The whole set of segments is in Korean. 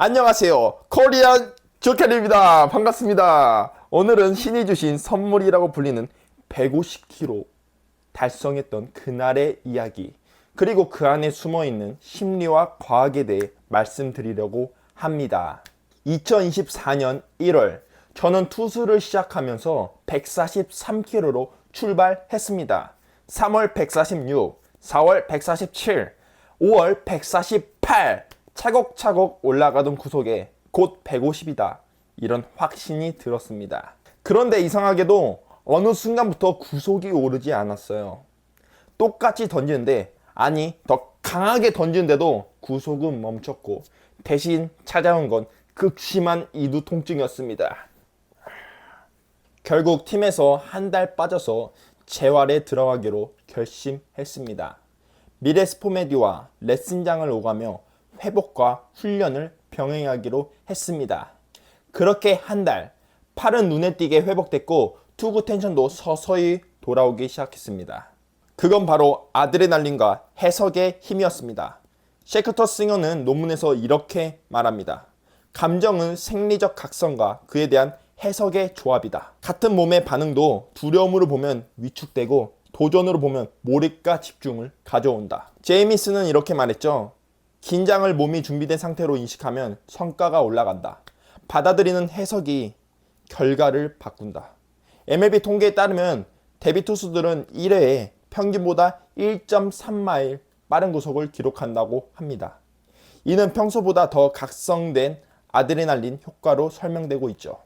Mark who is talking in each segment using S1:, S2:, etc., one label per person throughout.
S1: 안녕하세요. 코리안 조켈입니다. 반갑습니다. 오늘은 신이 주신 선물이라고 불리는 150kg 달성했던 그날의 이야기, 그리고 그 안에 숨어있는 심리와 과학에 대해 말씀드리려고 합니다. 2024년 1월 저는 투수를 시작하면서 143kg로 출발했습니다. 3월 146, 4월 147, 5월 148, 차곡차곡 올라가던 구속에 곧 150이다, 이런 확신이 들었습니다. 그런데 이상하게도 어느 순간부터 구속이 오르지 않았어요. 똑같이 던지는데, 아니 더 강하게 던지는데도 구속은 멈췄고, 대신 찾아온 건 극심한 이두 통증이었습니다. 결국 팀에서 한 달 빠져서 재활에 들어가기로 결심했습니다. 미레스포메디와 레슨장을 오가며 회복과 훈련을 병행하기로 했습니다. 그렇게 한 달, 팔은 눈에 띄게 회복됐고 투구 텐션도 서서히 돌아오기 시작했습니다. 그건 바로 아드레날린과 해석의 힘이었습니다. 셰크터 싱어는 논문에서 이렇게 말합니다. 감정은 생리적 각성과 그에 대한 해석의 조합이다. 같은 몸의 반응도 두려움으로 보면 위축되고 도전으로 보면 몰입과 집중을 가져온다. 제이미스는 이렇게 말했죠. 긴장을 몸이 준비된 상태로 인식하면 성과가 올라간다. 받아들이는 해석이 결과를 바꾼다. MLB 통계에 따르면 데뷔 투수들은 1회에 평균보다 1.3마일 빠른 구속을 기록한다고 합니다. 이는 평소보다 더 각성된 아드레날린 효과로 설명되고 있죠.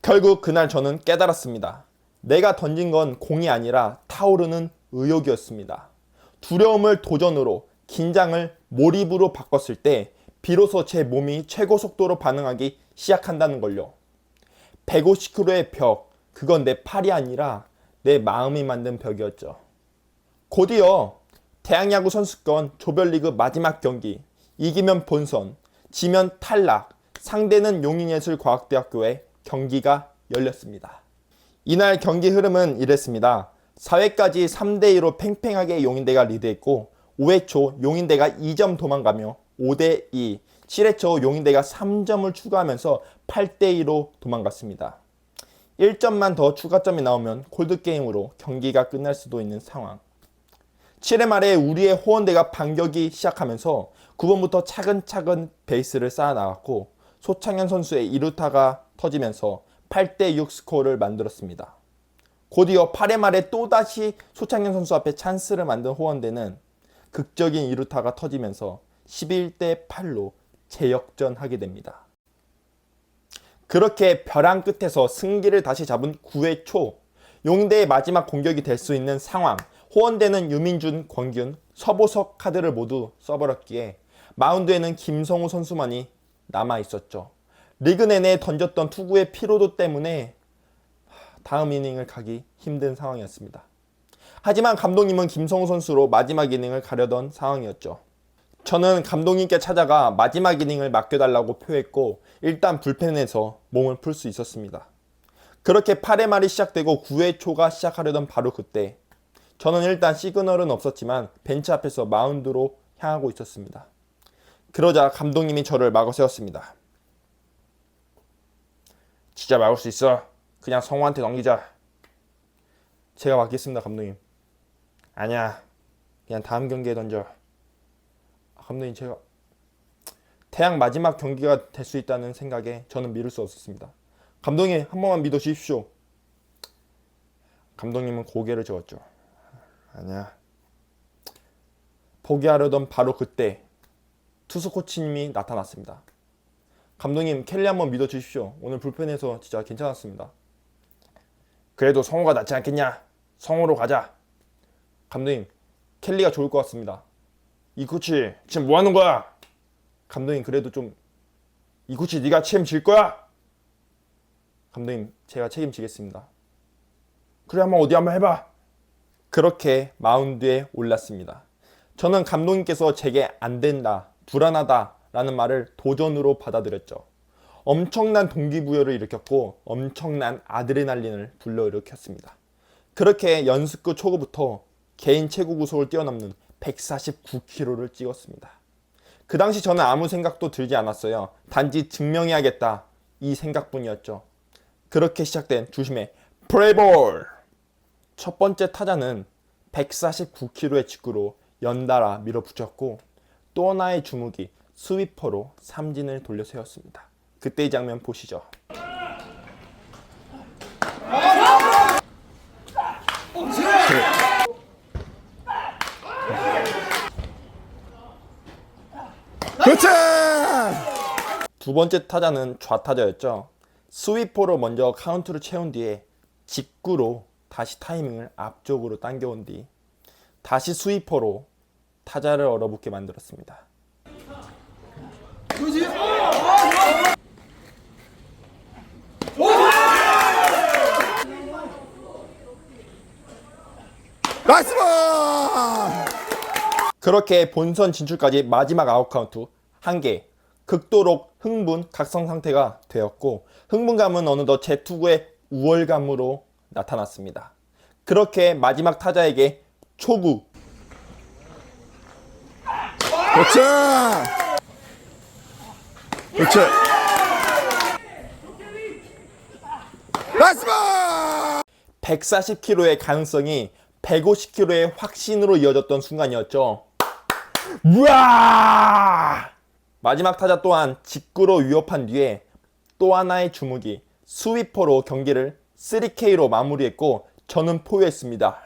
S1: 결국 그날 저는 깨달았습니다. 내가 던진 건 공이 아니라 타오르는 의욕이었습니다. 두려움을 도전으로, 긴장을 몰입으로 바꿨을 때 비로소 제 몸이 최고 속도로 반응하기 시작한다는 걸요. 150kg의 벽, 그건 내 팔이 아니라 내 마음이 만든 벽이었죠. 곧이어 대학야구 선수권 조별리그 마지막 경기, 이기면 본선, 지면 탈락, 상대는 용인예술과학대학교의 경기가 열렸습니다. 이날 경기 흐름은 이랬습니다. 4회까지 3대2로 팽팽하게 용인대가 리드했고, 5회 초 용인대가 2점 도망가며 5대2, 7회 초 용인대가 3점을 추가하면서 8대2로 도망갔습니다. 1점만 더 추가점이 나오면 콜드게임으로 경기가 끝날 수도 있는 상황. 7회 말에 우리의 호원대가 반격이 시작하면서 9번부터 차근차근 베이스를 쌓아나갔고, 소창현 선수의 2루타가 터지면서 8대6 스코어를 만들었습니다. 곧이어 8회 말에 또다시 소창현 선수 앞에 찬스를 만든 호원대는 극적인 2루타가 터지면서 11대8로 재역전하게 됩니다. 그렇게 벼랑 끝에서 승기를 다시 잡은 9회 초, 용대의 마지막 공격이 될 수 있는 상황. 호원대는 유민준, 권균, 서보석 카드를 모두 써버렸기에 마운드에는 김성우 선수만이 남아있었죠. 리그 내내 던졌던 투구의 피로도 때문에 다음 이닝을 가기 힘든 상황이었습니다. 하지만 감독님은 김성우 선수로 마지막 이닝을 가려던 상황이었죠. 저는 감독님께 찾아가 마지막 이닝을 맡겨달라고 표했고, 일단 불펜에서 몸을 풀 수 있었습니다. 그렇게 8회 말이 시작되고 9회 초가 시작하려던 바로 그때, 저는 일단 시그널은 없었지만 벤치 앞에서 마운드로 향하고 있었습니다. 그러자 감독님이 저를 막아 세웠습니다. 진짜 막을 수 있어. 그냥 성우한테 넘기자. 제가 맡겠습니다, 감독님. 아니야, 그냥 다음 경기에 던져. 감독님, 제가 태양 마지막 경기가 될 수 있다는 생각에 저는 미룰 수 없었습니다. 감독님, 한 번만 믿어주십시오. 감독님은 고개를 저었죠. 아니야. 포기하려던 바로 그때 투수 코치님이 나타났습니다. 감독님, 켈리 한번 믿어주십시오. 오늘 불펜에서 진짜 괜찮았습니다. 그래도 성우가 낫지 않겠냐? 성우로 가자. 감독님, 켈리가 좋을 것 같습니다. 이 코치 지금 뭐 하는 거야? 감독님, 그래도 좀, 이 코치 네가 책임질 거야? 감독님, 제가 책임지겠습니다. 그래, 한번 어디 한번 해봐. 그렇게 마운드에 올랐습니다. 저는 감독님께서 제게 안 된다, 불안하다 라는 말을 도전으로 받아들였죠. 엄청난 동기부여를 일으켰고 엄청난 아드레날린을 불러일으켰습니다. 그렇게 연습구 초구부터 개인 최고 구속을 뛰어넘는 149kg를 찍었습니다. 그 당시 저는 아무 생각도 들지 않았어요. 단지 증명해야겠다 이 생각뿐이었죠. 그렇게 시작된 주심의 플레이볼. 첫 번째 타자는 149km의 직구로 연달아 밀어붙였고 또 하나의 주무기 스위퍼로 삼진을 돌려 세웠습니다. 그때 이 장면 보시죠. 그렇지! 두 번째 타자는 좌타자였죠. 스위퍼로 먼저 카운트를 채운 뒤에 직구로 다시 타이밍을 앞쪽으로 당겨온 뒤 다시 스위퍼로 타자를 얼어붙게 만들었습니다. 나이스 볼! 그렇게 본선 진출까지 마지막 아웃카운트 1개. 극도로 흥분, 각성 상태가 되었고 흥분감은 어느덧 제 투구의 우월감으로 나타났습니다. 그렇게 마지막 타자에게 초구. 그렇지! 그렇지! 나이스 볼! 140km의 가능성이 150km의 확신으로 이어졌던 순간이었죠. 우와! 마지막 타자 또한 직구로 위협한 뒤에 또 하나의 주무기 스위퍼로 경기를 3K로 마무리했고 저는 포효했습니다.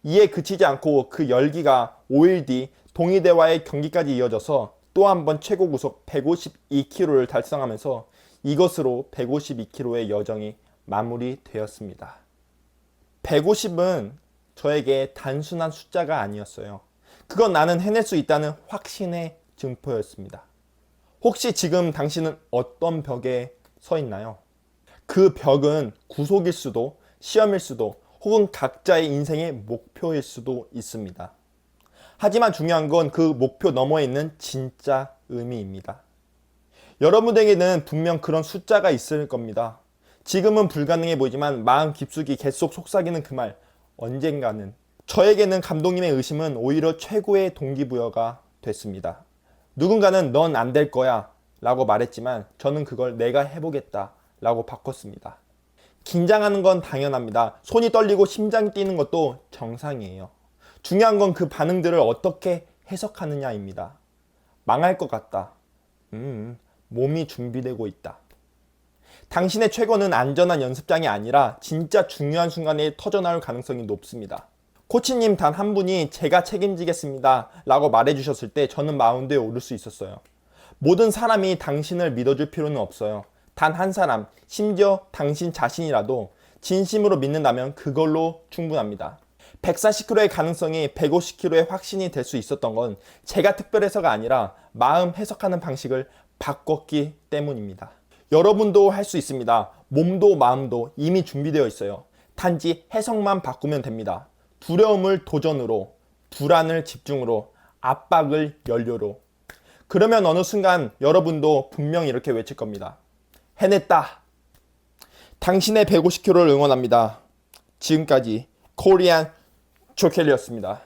S1: 이에 그치지 않고 그 열기가 5일 뒤 동의대와의 경기까지 이어져서 또 한 번 최고 구속 152km를 달성하면서 이것으로 152km의 여정이 마무리되었습니다. 150은 저에게 단순한 숫자가 아니었어요. 그건 나는 해낼 수 있다는 확신의 증표였습니다. 혹시 지금 당신은 어떤 벽에 서 있나요? 그 벽은 구속일 수도, 시험일 수도, 혹은 각자의 인생의 목표일 수도 있습니다. 하지만 중요한 건 그 목표 너머에 있는 진짜 의미입니다. 여러분에게는 분명 그런 숫자가 있을 겁니다. 지금은 불가능해 보이지만 마음 깊숙이 계속 속삭이는 그 말, 언젠가는. 저에게는 감독님의 의심은 오히려 최고의 동기부여가 됐습니다. 누군가는 넌 안 될 거야 라고 말했지만 저는 그걸 내가 해보겠다 라고 바꿨습니다. 긴장하는 건 당연합니다. 손이 떨리고 심장이 뛰는 것도 정상이에요. 중요한 건 그 반응들을 어떻게 해석하느냐입니다. 망할 것 같다. 몸이 준비되고 있다. 당신의 최고는 안전한 연습장이 아니라 진짜 중요한 순간에 터져나올 가능성이 높습니다. 코치님 단 한 분이 제가 책임지겠습니다 라고 말해주셨을 때 저는 마운드에 오를 수 있었어요. 모든 사람이 당신을 믿어줄 필요는 없어요. 단 한 사람, 심지어 당신 자신이라도 진심으로 믿는다면 그걸로 충분합니다. 140km의 가능성이 150km의 확신이 될 수 있었던 건 제가 특별해서가 아니라 마음 해석하는 방식을 바꿨기 때문입니다. 여러분도 할 수 있습니다. 몸도 마음도 이미 준비되어 있어요. 단지 해석만 바꾸면 됩니다. 두려움을 도전으로, 불안을 집중으로, 압박을 연료로. 그러면 어느 순간 여러분도 분명히 이렇게 외칠 겁니다. 해냈다. 당신의 150km를 응원합니다. 지금까지 코리안 조켈리였습니다.